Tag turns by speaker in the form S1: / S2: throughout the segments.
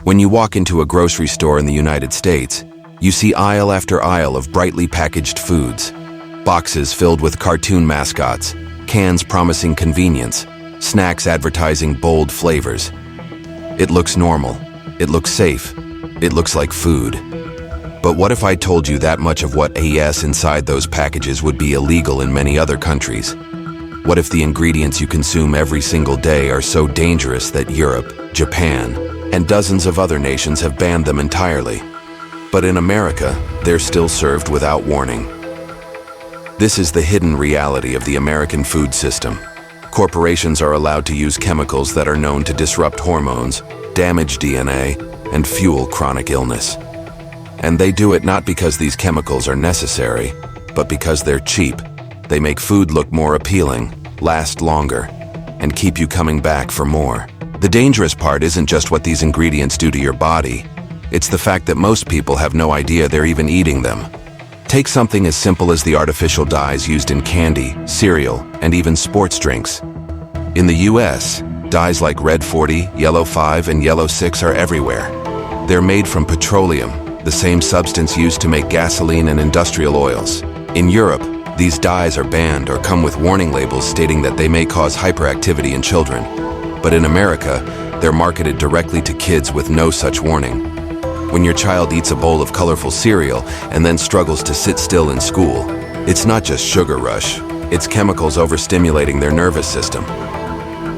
S1: When you walk into a grocery store in the United States, you see aisle after aisle of brightly packaged foods. Boxes filled with cartoon mascots, cans promising convenience, snacks advertising bold flavors. It looks normal. It looks safe. It looks like food. But what if I told you that much of what is inside those packages would be illegal in many other countries? What if the ingredients you consume every single day are so dangerous that Europe, Japan, and dozens of other nations have banned them entirely? But in America, they're still served without warning. This is the hidden reality of the American food system. Corporations are allowed to use chemicals that are known to disrupt hormones, damage DNA, and fuel chronic illness. And they do it not because these chemicals are necessary, but because they're cheap. They make food look more appealing, last longer, and keep you coming back for more. The dangerous part isn't just what these ingredients do to your body. It's the fact that most people have no idea they're even eating them. Take something as simple as the artificial dyes used in candy, cereal, and even sports drinks. In the US, dyes like Red 40, Yellow 5, and Yellow 6 are everywhere. They're made from petroleum, the same substance used to make gasoline and industrial oils. In Europe, these dyes are banned or come with warning labels stating that they may cause hyperactivity in children. But in America, they're marketed directly to kids with no such warning. When your child eats a bowl of colorful cereal and then struggles to sit still in school, it's not just sugar rush, it's chemicals overstimulating their nervous system.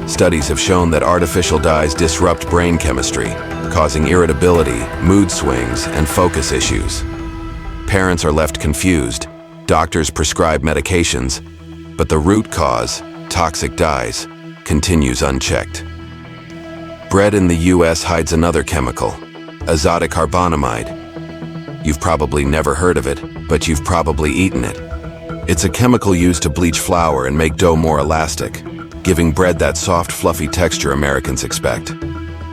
S1: Studies have shown that artificial dyes disrupt brain chemistry, causing irritability, mood swings, and focus issues. Parents are left confused, doctors prescribe medications, but the root cause, toxic dyes, continues unchecked. Bread in the US hides another chemical, azodicarbonamide. You've probably never heard of it, but you've probably eaten it. It's a chemical used to bleach flour and make dough more elastic, giving bread that soft, fluffy texture Americans expect.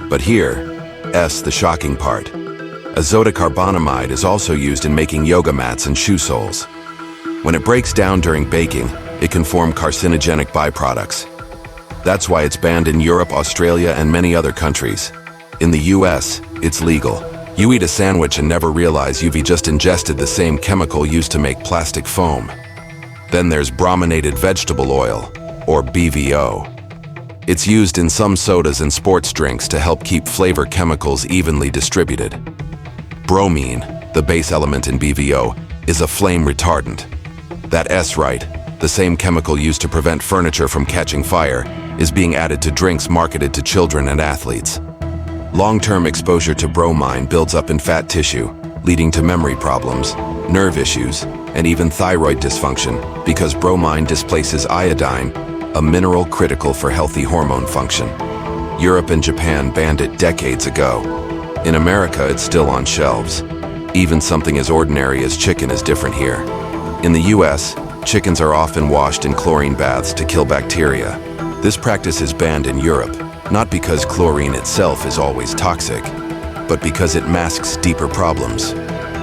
S1: But here's the shocking part. Azodicarbonamide is also used in making yoga mats and shoe soles. When it breaks down during baking, it can form carcinogenic byproducts. That's why it's banned in Europe, Australia, and many other countries. In the US, it's legal. You eat a sandwich and never realize you've just ingested the same chemical used to make plastic foam. Then there's brominated vegetable oil, or BVO. It's used in some sodas and sports drinks to help keep flavor chemicals evenly distributed. Bromine, the base element in BVO, is a flame retardant. That S right, the same chemical used to prevent furniture from catching fire, is being added to drinks marketed to children and athletes. Long-term exposure to bromine builds up in fat tissue, leading to memory problems, nerve issues, and even thyroid dysfunction because bromine displaces iodine, a mineral critical for healthy hormone function. Europe and Japan banned it decades ago. In America, it's still on shelves. Even something as ordinary as chicken is different here. In the US, chickens are often washed in chlorine baths to kill bacteria. This practice is banned in Europe, not because chlorine itself is always toxic, but because it masks deeper problems.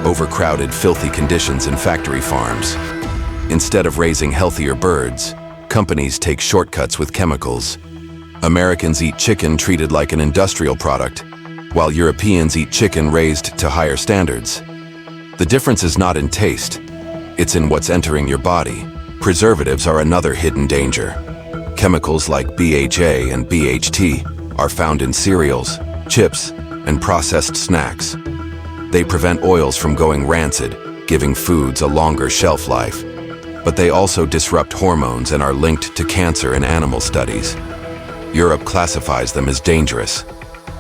S1: Overcrowded, filthy conditions in factory farms. Instead of raising healthier birds, companies take shortcuts with chemicals. Americans eat chicken treated like an industrial product, while Europeans eat chicken raised to higher standards. The difference is not in taste, it's in what's entering your body. Preservatives are another hidden danger. Chemicals like BHA and BHT are found in cereals, chips, and processed snacks. They prevent oils from going rancid, giving foods a longer shelf life. But they also disrupt hormones and are linked to cancer in animal studies. Europe classifies them as dangerous.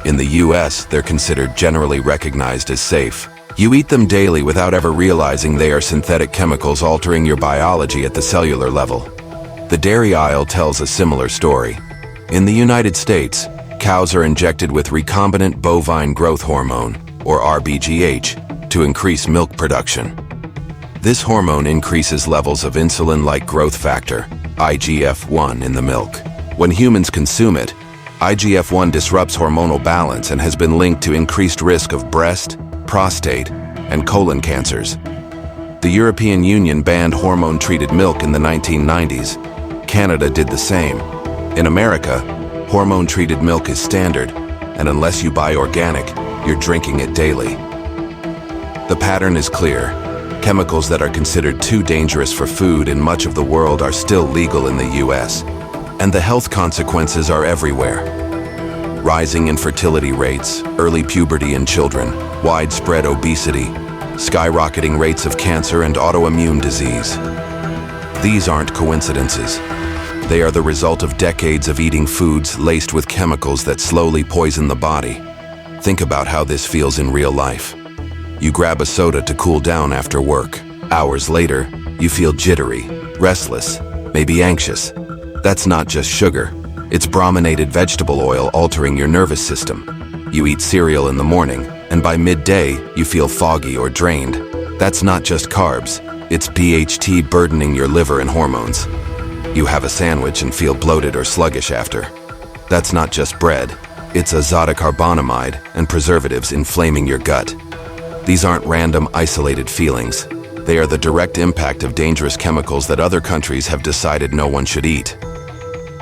S1: In the US, they're considered generally recognized as safe. You eat them daily without ever realizing they are synthetic chemicals altering your biology at the cellular level. The dairy aisle tells a similar story. In the United States, cows are injected with recombinant bovine growth hormone, or rBGH, to increase milk production. This hormone increases levels of insulin-like growth factor, IGF-1, in the milk. When humans consume it, IGF-1 disrupts hormonal balance and has been linked to increased risk of breast, prostate, and colon cancers. The European Union banned hormone-treated milk in the 1990s. Canada did the same. In America, hormone-treated milk is standard, and unless you buy organic, you're drinking it daily. The pattern is clear. Chemicals that are considered too dangerous for food in much of the world are still legal in the US, and the health consequences are everywhere. Rising infertility rates, early puberty in children, widespread obesity, skyrocketing rates of cancer and autoimmune disease. These aren't coincidences. They are the result of decades of eating foods laced with chemicals that slowly poison the body. Think about how this feels in real life. You grab a soda to cool down after work. Hours later, you feel jittery, restless, maybe anxious. That's not just sugar. It's brominated vegetable oil altering your nervous system. You eat cereal in the morning, and by midday, you feel foggy or drained. That's not just carbs. It's BHT burdening your liver and hormones. You have a sandwich and feel bloated or sluggish after. That's not just bread. It's azodicarbonamide and preservatives inflaming your gut. These aren't random, isolated feelings. They are the direct impact of dangerous chemicals that other countries have decided no one should eat.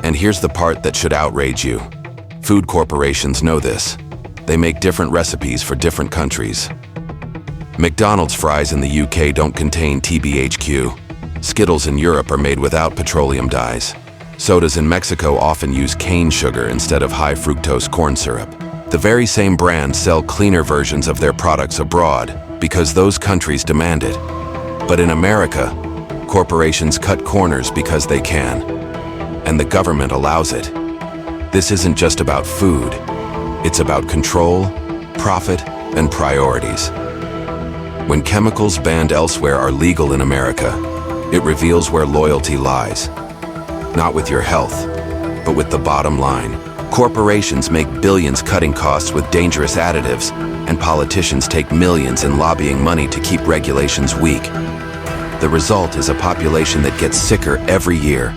S1: And here's the part that should outrage you. Food corporations know this. They make different recipes for different countries. McDonald's fries in the UK don't contain TBHQ. Skittles in Europe are made without petroleum dyes. Sodas in Mexico often use cane sugar instead of high fructose corn syrup. The very same brands sell cleaner versions of their products abroad because those countries demand it. But in America, corporations cut corners because they can. And the government allows it. This isn't just about food. It's about control, profit, and priorities. When chemicals banned elsewhere are legal in America, it reveals where loyalty lies. Not with your health, but with the bottom line. Corporations make billions cutting costs with dangerous additives, and politicians take millions in lobbying money to keep regulations weak. The result is a population that gets sicker every year,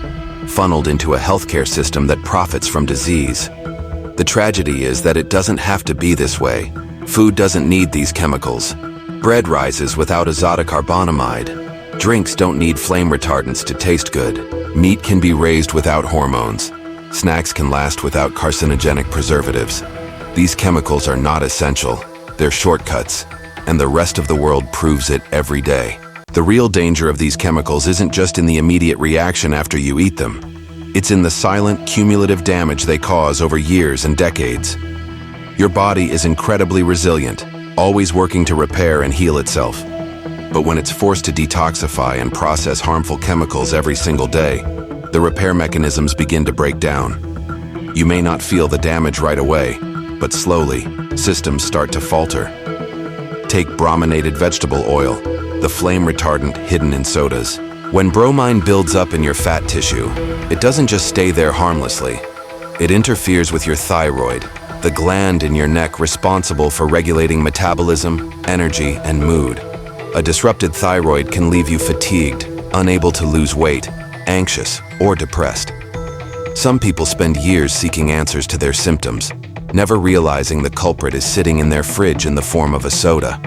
S1: funneled into a healthcare system that profits from disease. The tragedy is that it doesn't have to be this way. Food doesn't need these chemicals. Bread rises without azodicarbonamide. Drinks don't need flame retardants to taste good. Meat can be raised without hormones. Snacks can last without carcinogenic preservatives. These chemicals are not essential. They're shortcuts, and the rest of the world proves it every day. The real danger of these chemicals isn't just in the immediate reaction after you eat them. It's in the silent, cumulative damage they cause over years and decades. Your body is incredibly resilient, always working to repair and heal itself. But when it's forced to detoxify and process harmful chemicals every single day, the repair mechanisms begin to break down. You may not feel the damage right away, but slowly, systems start to falter. Take brominated vegetable oil, the flame retardant hidden in sodas. When bromine builds up in your fat tissue, it doesn't just stay there harmlessly. It interferes with your thyroid, the gland in your neck responsible for regulating metabolism, energy, and mood. A disrupted thyroid can leave you fatigued, unable to lose weight, anxious, or depressed. Some people spend years seeking answers to their symptoms, never realizing the culprit is sitting in their fridge in the form of a soda.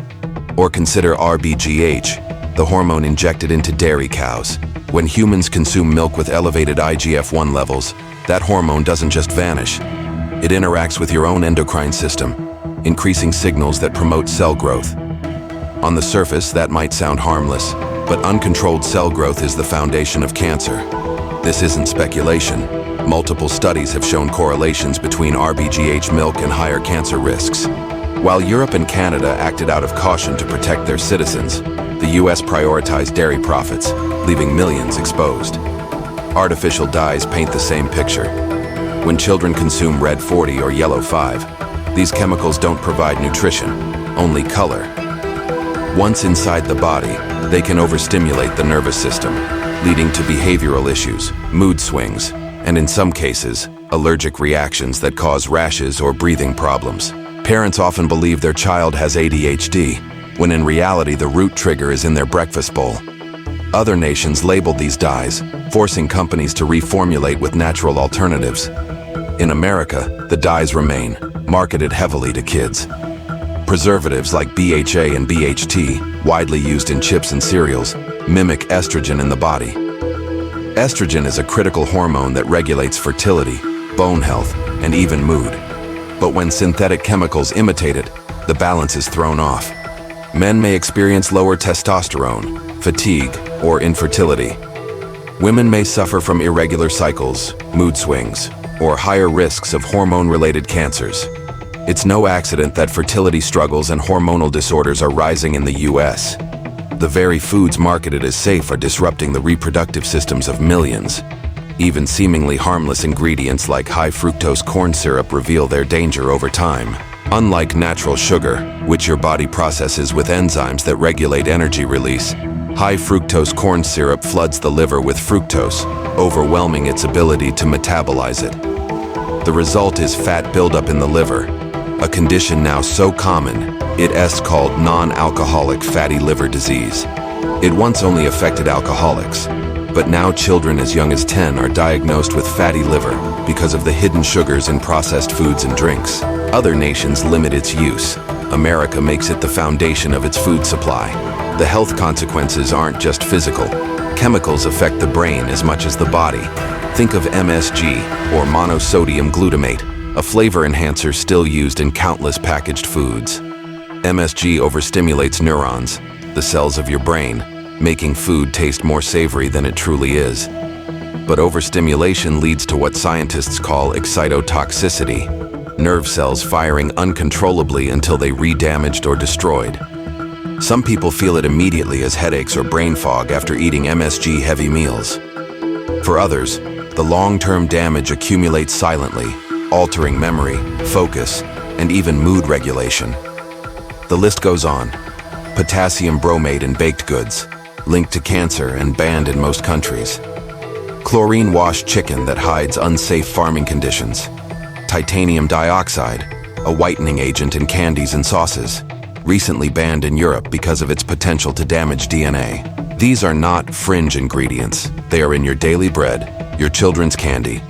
S1: Or consider rBGH, the hormone injected into dairy cows. When humans consume milk with elevated IGF-1 levels, that hormone doesn't just vanish. It interacts with your own endocrine system, increasing signals that promote cell growth. On the surface, that might sound harmless, but uncontrolled cell growth is the foundation of cancer. This isn't speculation. Multiple studies have shown correlations between rBGH milk and higher cancer risks. While Europe and Canada acted out of caution to protect their citizens, the US prioritized dairy profits, leaving millions exposed. Artificial dyes paint the same picture. When children consume red 40 or yellow 5, these chemicals don't provide nutrition, only color. Once inside the body, they can overstimulate the nervous system, leading to behavioral issues, mood swings, and in some cases, allergic reactions that cause rashes or breathing problems. Parents often believe their child has ADHD, when in reality the root trigger is in their breakfast bowl. Other nations labeled these dyes, forcing companies to reformulate with natural alternatives. In America, the dyes remain, marketed heavily to kids. Preservatives like BHA and BHT, widely used in chips and cereals, mimic estrogen in the body. Estrogen is a critical hormone that regulates fertility, bone health, and even mood. But when synthetic chemicals imitate it, the balance is thrown off. Men may experience lower testosterone, fatigue, or infertility. Women may suffer from irregular cycles, mood swings, or higher risks of hormone-related cancers. It's no accident that fertility struggles and hormonal disorders are rising in the US. The very foods marketed as safe are disrupting the reproductive systems of millions. Even seemingly harmless ingredients like high-fructose corn syrup reveal their danger over time. Unlike natural sugar, which your body processes with enzymes that regulate energy release, high-fructose corn syrup floods the liver with fructose, overwhelming its ability to metabolize it. The result is fat buildup in the liver, a condition now so common, it's called non-alcoholic fatty liver disease. It once only affected alcoholics, but now children as young as 10 are diagnosed with fatty liver because of the hidden sugars in processed foods and drinks. Other nations limit its use. America makes it the foundation of its food supply. The health consequences aren't just physical. Chemicals affect the brain as much as the body. Think of MSG, or monosodium glutamate, a flavor enhancer still used in countless packaged foods. MSG overstimulates neurons, the cells of your brain, making food taste more savory than it truly is. But overstimulation leads to what scientists call excitotoxicity, nerve cells firing uncontrollably until they re-damaged or destroyed. Some people feel it immediately as headaches or brain fog after eating MSG-heavy meals. For others, the long-term damage accumulates silently, altering memory, focus, and even mood regulation. The list goes on. Potassium bromate in baked goods, linked to cancer and banned in most countries. Chlorine-washed chicken that hides unsafe farming conditions. Titanium dioxide, a whitening agent in candies and sauces, recently banned in Europe because of its potential to damage DNA. These are not fringe ingredients. They are in your daily bread, your children's candy,